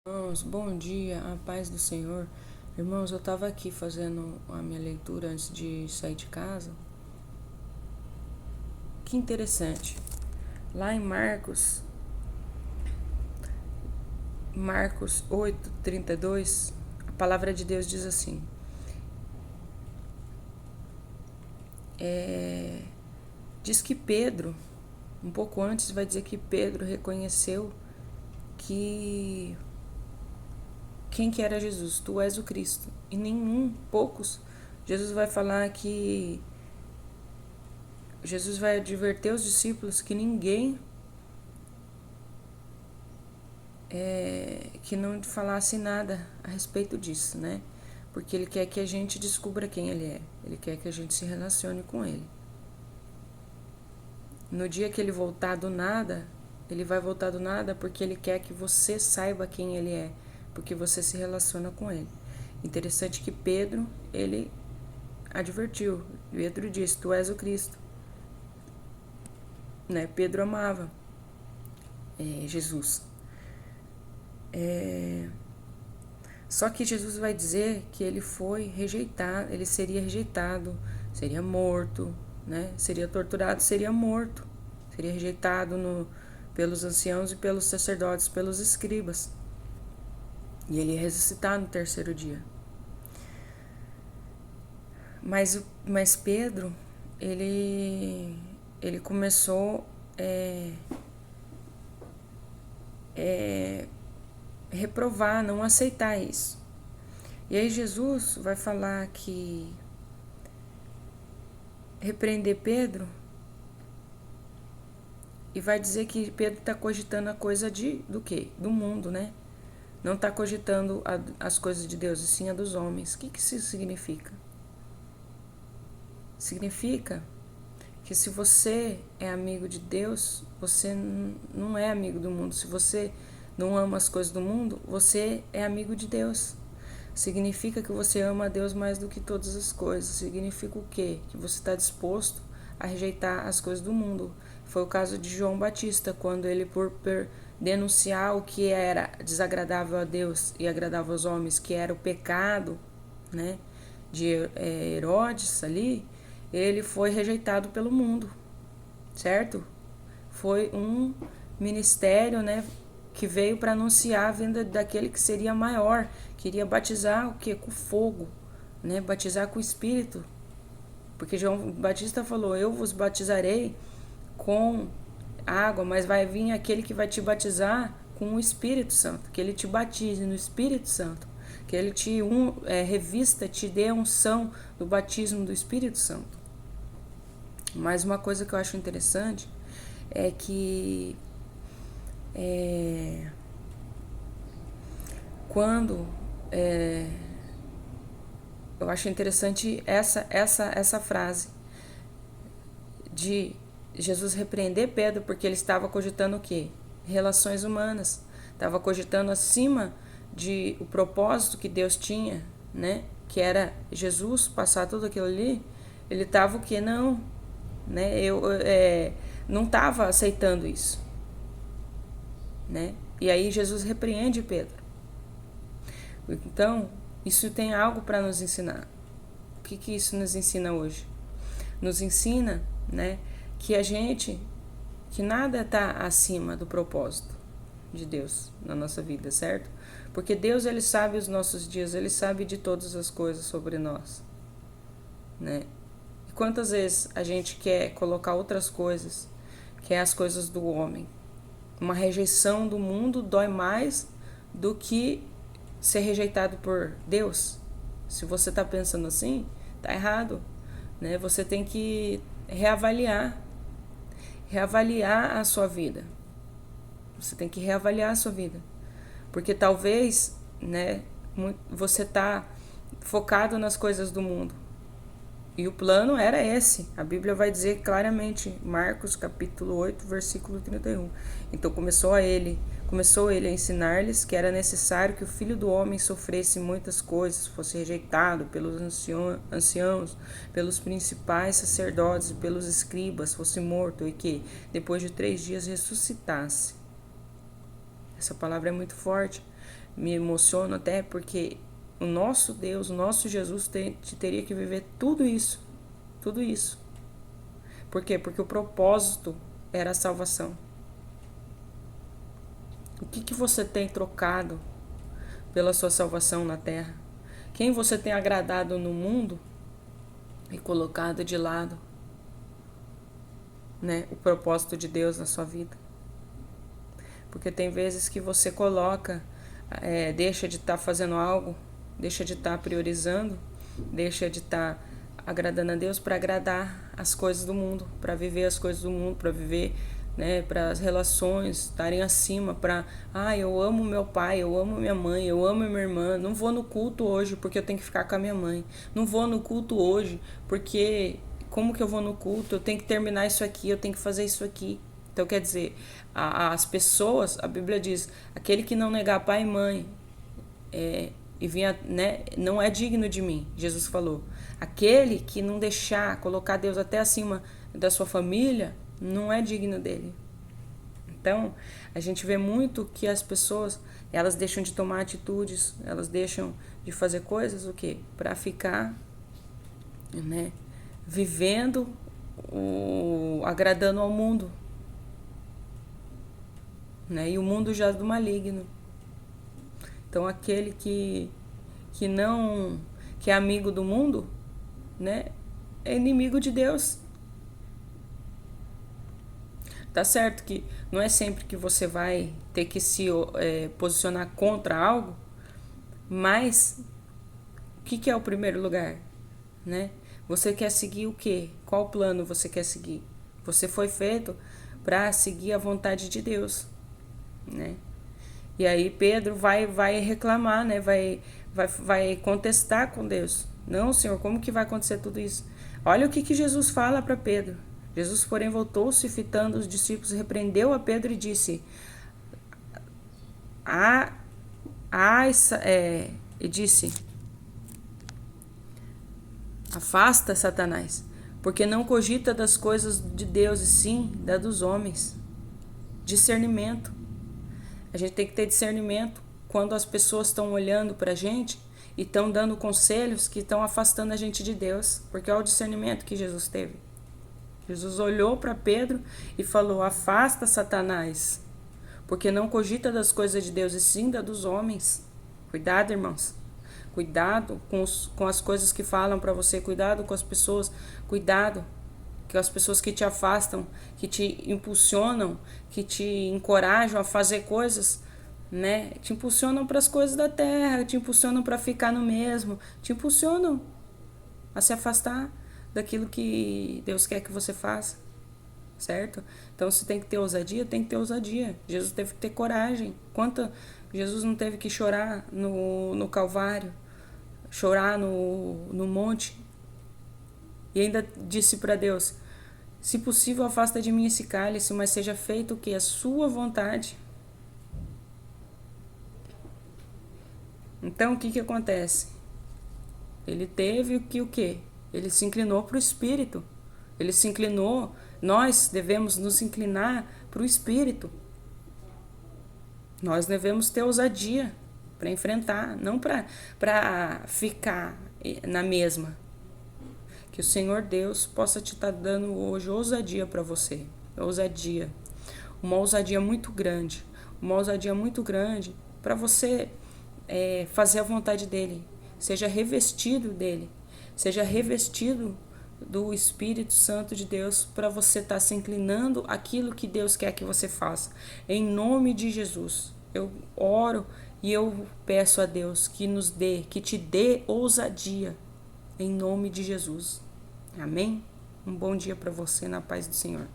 Irmãos, bom dia, a paz do Senhor. Irmãos, eu estava aqui fazendo a minha leitura antes de sair de casa. Que interessante. Lá em Marcos 8:32, a palavra de Deus diz assim: diz que Pedro, um pouco antes, vai dizer que Pedro reconheceu que quem que era Jesus? Tu és o Cristo. E poucos, Jesus vai falar que Jesus vai adverter os discípulos que ninguém que não falasse nada a respeito disso, né? Porque ele quer que a gente descubra quem ele é. Ele quer que a gente se relacione com ele. No dia que ele voltar do nada, ele vai voltar do nada porque ele quer que você saiba quem ele é, porque você se relaciona com ele. Interessante que Pedro, ele advertiu. Pedro disse: Tu és o Cristo. Né? Pedro amava Jesus. Só que Jesus vai dizer que ele foi rejeitado, ele seria rejeitado, seria morto, né? Seria torturado, seria morto, seria rejeitado pelos anciãos e pelos sacerdotes, pelos escribas. E ele ia ressuscitar no terceiro dia. Mas Pedro, ele começou reprovar, não aceitar isso. E aí Jesus vai falar que repreender Pedro e vai dizer que Pedro está cogitando a coisa do quê? Do mundo, né? Não está cogitando as coisas de Deus, e sim a dos homens. O que isso significa? Significa que se você é amigo de Deus, você não é amigo do mundo. Se você não ama as coisas do mundo, você é amigo de Deus. Significa que você ama a Deus mais do que todas as coisas. Significa o quê? Que você está disposto a rejeitar as coisas do mundo. Foi o caso de João Batista, quando ele, por denunciar o que era desagradável a Deus e agradável aos homens, que era o pecado, né, de Herodes ali, ele foi rejeitado pelo mundo, certo? Foi um ministério, né, que veio para anunciar a vinda daquele que seria maior, queria batizar o que? Com fogo, né? Batizar com o Espírito. Porque João Batista falou: Eu vos batizarei com água, mas vai vir aquele que vai te batizar com o Espírito Santo, que ele te batize no Espírito Santo, que ele te revista, te dê a unção do batismo do Espírito Santo. Mas uma coisa que eu acho interessante é que quando eu acho interessante essa frase de Jesus repreender Pedro, porque ele estava cogitando o quê? Relações humanas. Estava cogitando acima de o propósito que Deus tinha, né? Que era Jesus passar tudo aquilo ali. Ele estava o quê? Não, né? Não estava aceitando isso, né? E aí Jesus repreende Pedro. Então, isso tem algo para nos ensinar. O que isso nos ensina hoje? Nos ensina, né, que nada está acima do propósito de Deus na nossa vida, certo? Porque Deus, ele sabe os nossos dias, ele sabe de todas as coisas sobre nós, né? E quantas vezes a gente quer colocar outras coisas, que é as coisas do homem? Uma rejeição do mundo dói mais do que ser rejeitado por Deus. Se você está pensando assim, tá errado, né? Você tem que reavaliar a sua vida. Você tem que reavaliar a sua vida, porque talvez, né, você tá focado nas coisas do mundo. E o plano era esse. A Bíblia vai dizer claramente, Marcos capítulo 8, versículo 31. Então começou ele a ensinar-lhes que era necessário que o Filho do Homem sofresse muitas coisas, fosse rejeitado pelos anciãos, pelos principais sacerdotes e pelos escribas, fosse morto e que, depois de 3 dias, ressuscitasse. Essa palavra é muito forte. me emociono até porque o nosso Deus, o nosso Jesus teria que viver tudo isso. Tudo isso. Por quê? Porque o propósito era a salvação. O que você tem trocado pela sua salvação na terra? Quem você tem agradado no mundo e colocado de lado, né, o propósito de Deus na sua vida? Porque tem vezes que você coloca, deixa de estar fazendo algo, deixa de estar priorizando, deixa de estar agradando a Deus para agradar as coisas do mundo, para viver as coisas do mundo, para viver, né, para as relações estarem acima, para, eu amo meu pai, eu amo minha mãe, eu amo minha irmã, não vou no culto hoje porque eu tenho que ficar com a minha mãe, não vou no culto hoje porque como que eu vou no culto, eu tenho que terminar isso aqui, eu tenho que fazer isso aqui. Então quer dizer, as pessoas, a Bíblia diz, aquele que não negar pai e mãe e vinha, né, não é digno de mim, Jesus falou. Aquele que não deixar colocar Deus até acima da sua família, não é digno dele. Então, a gente vê muito que as pessoas, elas deixam de tomar atitudes, elas deixam de fazer coisas, o quê? Para ficar, né, vivendo, agradando ao mundo. Né? E o mundo jaz do maligno. Então, aquele que não, que é amigo do mundo, né, é inimigo de Deus. Tá certo que não é sempre que você vai ter que se posicionar contra algo, mas o que é o primeiro lugar, né? Você quer seguir o quê? Qual plano você quer seguir? Você foi feito para seguir a vontade de Deus, né? E aí Pedro vai reclamar, né? Vai contestar com Deus. Não, Senhor, como que vai acontecer tudo isso? Olha o que Jesus fala para Pedro. Jesus, porém, voltou-se, fitando os discípulos, repreendeu a Pedro e disse: afasta, Satanás, porque não cogita das coisas de Deus, e sim da dos homens. Discernimento. A gente tem que ter discernimento quando as pessoas estão olhando para a gente e estão dando conselhos que estão afastando a gente de Deus, porque é o discernimento que Jesus teve. Jesus olhou para Pedro e falou: afasta, Satanás, porque não cogita das coisas de Deus e sim da dos homens. Cuidado, irmãos. Cuidado com as coisas que falam para você. Cuidado com as pessoas. Cuidado com as pessoas que te afastam, que te impulsionam, que te encorajam a fazer coisas, né? Te impulsionam para as coisas da terra, te impulsionam para ficar no mesmo, te impulsionam a se afastar daquilo que Deus quer que você faça, certo? Então, se tem que ter ousadia, tem que ter ousadia. Jesus teve que ter coragem. Jesus não teve que chorar no Calvário, chorar no monte, e ainda disse para Deus: se possível, afasta de mim esse cálice, mas seja feito o que? A sua vontade. Então, o que acontece? Ele teve o quê? Ele se inclinou para o Espírito. Ele se inclinou. Nós devemos nos inclinar para o Espírito. Nós devemos ter ousadia para enfrentar, não para ficar na mesma. Que o Senhor Deus possa te estar dando hoje ousadia para você. Ousadia. Uma ousadia muito grande. Uma ousadia muito grande para você fazer a vontade dEle. Seja revestido dEle. Seja revestido do Espírito Santo de Deus para você estar se inclinando àquilo que Deus quer que você faça. Em nome de Jesus. Eu oro e eu peço a Deus que te dê ousadia. Em nome de Jesus. Amém? Um bom dia para você na paz do Senhor.